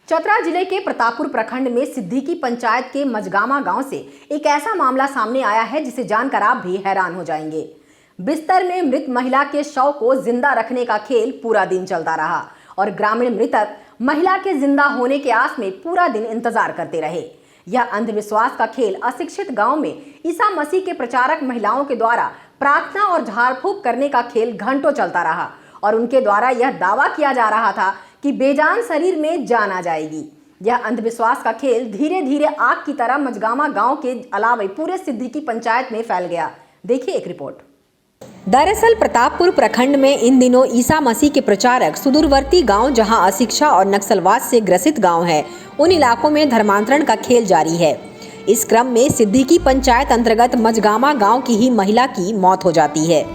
चतरा जिले के प्रतापपुर प्रखंड में सिद्दीकी पंचायत के मजगामा गांव से एक ऐसा मामला सामने आया है जिसे जानकर आप भी हैरान हो जाएंगे। बिस्तर में मृत महिला के शव को जिंदा रखने का खेल पूरा दिन चलता रहा और ग्रामीण मृतक महिला के जिंदा होने के आस में पूरा दिन इंतजार करते रहे। यह अंधविश्वास का खेल अशिक्षित गांव में ईसा मसीह के प्रचारक महिलाओं के द्वारा प्रार्थना और झाड़ फूंक करने का खेल घंटों चलता रहा और उनके द्वारा यह दावा किया जा रहा था कि बेजान शरीर में जान आ जाएगी। यह अंधविश्वास का खेल धीरे धीरे आग की तरह मजगामा गांव के अलावा पूरे सिद्दीकी पंचायत में फैल गया। देखिए एक रिपोर्ट। दरअसल प्रतापपुर प्रखंड में इन दिनों ईसा मसीह के प्रचारक सुदूरवर्ती गांव, जहां अशिक्षा और नक्सलवाद से ग्रसित गांव है, उन इलाकों में धर्मांतरण का खेल जारी है। इस क्रम में सिद्दीकी पंचायत अंतर्गत मजगामा गांव की ही महिला की मौत हो जाती है।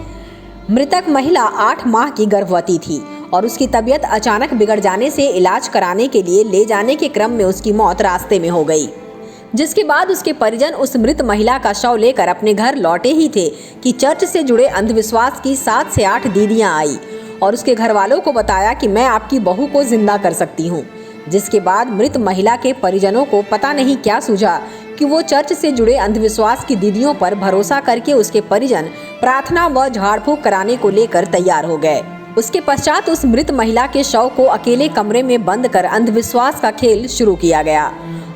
मृतक महिला 8 माह की गर्भवती थी और उसकी तबीयत अचानक बिगड़ जाने से इलाज कराने के लिए ले जाने के क्रम में उसकी मौत रास्ते में हो गई, जिसके बाद उसके परिजन उस मृत महिला का शव लेकर अपने घर लौटे ही थे कि चर्च से जुड़े अंधविश्वास की 7 से 8 दीदियां आई और उसके घर वालों को बताया कि मैं आपकी बहू को जिंदा कर सकती हूँ। जिसके बाद मृत महिला के परिजनों को पता नहीं क्या सूझा कि वो चर्च से जुड़े अंधविश्वास की दीदियों पर भरोसा करके उसके परिजन प्रार्थना व झाड़ फूंक कराने को लेकर तैयार हो गए। उसके पश्चात उस मृत महिला के शव को अकेले कमरे में बंद कर अंधविश्वास का खेल शुरू किया गया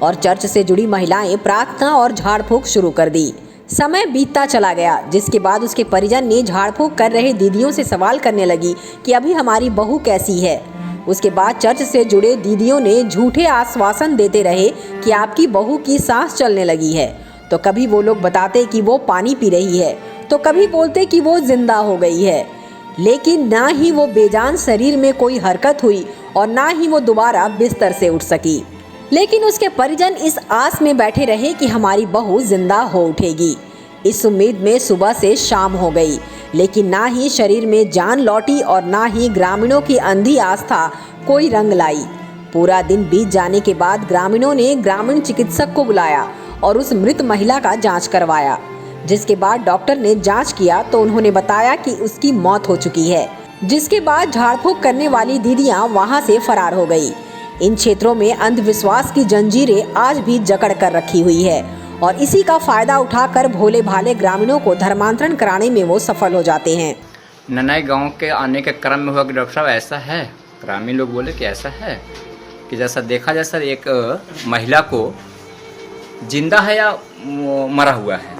और चर्च से जुड़ी महिलाएं प्रार्थना और झाड़ फूंक शुरू कर दी। समय बीतता चला गया, जिसके बाद उसके परिजन ने झाड़ फूंक कर रहे दीदियों से सवाल करने लगी कि अभी हमारी बहू कैसी है। उसके बाद चर्च से जुड़े दीदियों ने झूठे आश्वासन देते रहे कि आपकी बहू की सांस चलने लगी है। तो कभी वो लोग बताते कि वो पानी पी रही है, तो कभी बोलते कि वो जिंदा हो गई है, लेकिन ना ही वो बेजान शरीर में कोई हरकत हुई और ना ही वो दोबारा बिस्तर से उठ सकी। लेकिन उसके परिजन इस आस में बैठे रहे कि हमारी बहू जिंदा हो उठेगी। इस उम्मीद में सुबह से शाम हो गई, लेकिन ना ही शरीर में जान लौटी और ना ही ग्रामीणों की अंधी आस्था कोई रंग लाई। पूरा दिन बीत जाने के बाद ग्रामीणों ने ग्रामीण चिकित्सक को बुलाया और उस मृत महिला का जांच करवाया। जिसके बाद डॉक्टर ने जांच किया तो उन्होंने बताया कि उसकी मौत हो चुकी है। जिसके बाद झाड़ फूंक करने वाली दीदियां वहां से फरार हो गई। इन क्षेत्रों में अंधविश्वास की जंजीरें आज भी जकड़ कर रखी हुई है और इसी का फायदा उठाकर भोले भाले ग्रामीणों को धर्मांतरण कराने में वो सफल हो जाते हैं। ननाई गांव के आने के क्रम में हुआ कि डॉक्टर साहब ऐसा है, ग्रामीण लोग बोले कि ऐसा है कि जैसा देखा जाए सर, एक महिला को जिंदा है या मरा हुआ है।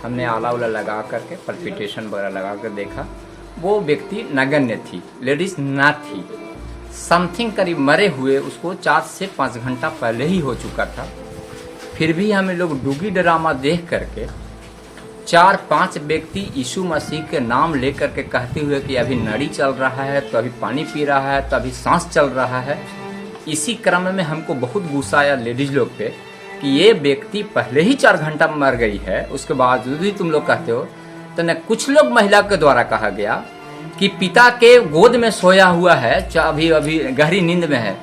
हमने आला उला लगा करके पल्पिटेशन वगैरह लगा कर देखा, वो व्यक्ति नगण्य थी, लेडीज ना थी। समथिंग करीब मरे हुए उसको 4 से 5 घंटा पहले ही हो चुका था। फिर भी हमें लोग डूगी ड्रामा देख करके 4-5 व्यक्ति यीशु मसीह के नाम लेकर के कहते हुए कि अभी नड़ी चल रहा है, तो अभी पानी पी रहा है, तो अभी सांस चल रहा है। इसी क्रम में हमको बहुत गुस्सा आया लेडीज लोग पे कि ये व्यक्ति पहले ही 4 घंटा मर गई है, उसके बावजूद भी तुम लोग कहते हो। तो न कुछ लोग महिला के द्वारा कहा गया कि पिता के गोद में सोया हुआ है, अभी गहरी नींद में है।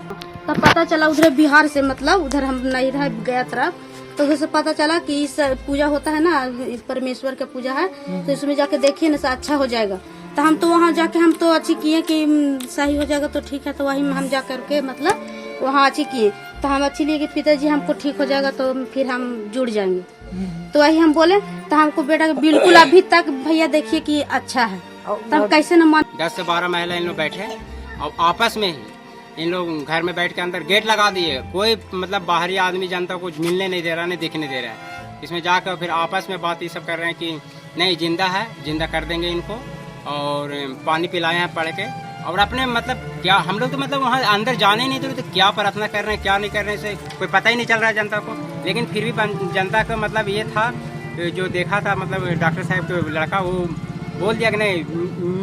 तब पता चला उधर बिहार से, मतलब उधर हम नहीं रह गया तरफ, तो उधर से पता चला कि इस पूजा होता है ना, परमेश्वर का पूजा है, तो इसमें जाके देखिए ना अच्छा हो जाएगा। तो हम तो वहाँ जाके हम तो अच्छी किए कि सही हो जाएगा तो ठीक है, तो वही हम जा करके मतलब वहाँ अच्छी किए। तो हम अच्छी लिए कि पिताजी हमको ठीक हो जाएगा तो फिर हम जुड़ जाएंगे। तो वही हम बोले, तो हमको बेटा बिल्कुल अभी तक भैया देखिए कि अच्छा है, तब कैसे न मान। 10 से 12 महिला इन लोग बैठे और आपस में ही इन लोग घर में बैठ के अंदर गेट लगा दिए। कोई मतलब बाहरी आदमी जनता को मिलने नहीं दे रहा, नहीं दिखने दे रहा है। इसमें जाकर फिर आपस में बात ये सब कर रहे हैं कि नहीं जिंदा है, जिंदा कर देंगे इनको, और पानी पिलाए हैं पड़ के। और अपने मतलब क्या हम लोग तो मतलब वहाँ अंदर जाने नहीं देते, तो क्या प्रार्थना कर रहे हैं क्या नहीं कर रहे हैं से कोई पता ही नहीं चल रहा है जनता को। लेकिन फिर भी जनता का मतलब ये था, जो देखा था मतलब डॉक्टर साहब का लड़का, वो बोल दिया कि नहीं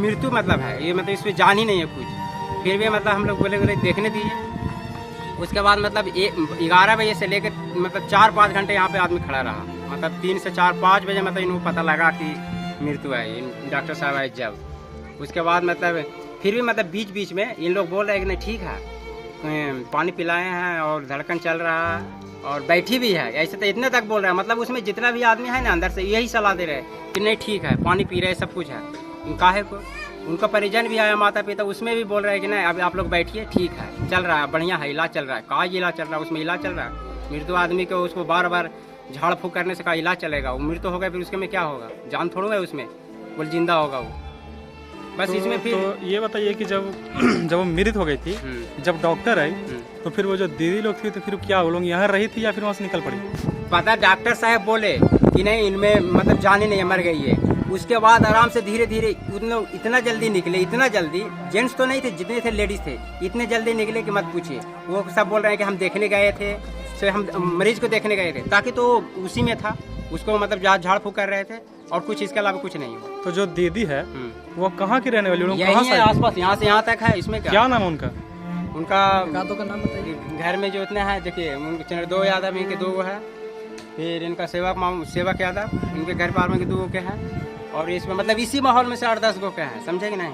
मृत्यु मतलब है ये, मतलब इसमें जान ही नहीं है कुछ। फिर भी मतलब हम लोग बोले देखने दीजिए। उसके बाद मतलब 11 बजे से लेकर मतलब 4-5 घंटे यहाँ पे आदमी खड़ा रहा। मतलब 3 से 4-5 बजे मतलब इनको पता लगा कि मृत्यु है, डॉक्टर साहब आए जब। उसके बाद मतलब फिर भी मतलब बीच बीच में इन लोग बोल रहे हैं कि नहीं ठीक है, पानी पिलाए हैं और धड़कन चल रहा है और बैठी भी है, ऐसे तो इतने तक बोल रहे हैं। मतलब उसमें जितना भी आदमी है ना अंदर से यही सलाह दे रहे हैं कि नहीं ठीक है, पानी पी रहे सब कुछ है। काहे को उनका परिजन भी आया, माता पिता, उसमें भी बोल रहे हैं कि नहीं अभी आप लोग बैठिए, ठीक है, चल रहा है, बढ़िया है, इलाज चल रहा है। कहाँ इलाज चल रहा है? उसमें इलाज चल रहा है। मृत्यु आदमी को उसको बार बार झाड़ फूक करने से का इलाज चलेगा? वो मृत्यु हो गया फिर उसके में क्या होगा? जान थोड़ा है उसमें, बोल जिंदा होगा वो। बस इसमें फिर तो ये बताइए कि जब जब वो मृत हो गई थी, जब डॉक्टर आई तो फिर वो जो दीदी लोग थी तो फिर क्या वो लोग यहाँ रही थी या फिर वहाँ से निकल पड़ी? पता डॉक्टर साहब बोले कि नहीं इनमें मतलब जान ही नहीं है, मर गई है। उसके बाद आराम से धीरे धीरे इतना जल्दी निकले, इतना जल्दी, जेंट्स तो नहीं थे, जितने थे लेडीज थे, इतने जल्दी निकले कि मत पूछिए। वो सब बोल रहे हैं कि हम देखने गए थे, से हम मरीज को देखने गए थे, ताकि तो उसी में था, उसको मतलब झाड़ फूक कर रहे थे और कुछ इसके अलावा कुछ नहीं हुआ। तो जो दीदी है वो कहाँ की रहने वाली? यही है आसपास, यहाँ से यहाँ तक है। इसमें क्या नाम है उनका? उनका का नाम बताइए। घर में जो इतने हैं देखिए, 2 यादव इनके 2 है, फिर इनका सेवक यादव, इनके घर पार में 2 के हैं, और इसमें मतलब इसी माहौल में से 8-10 गो के हैं, समझे कि नहीं?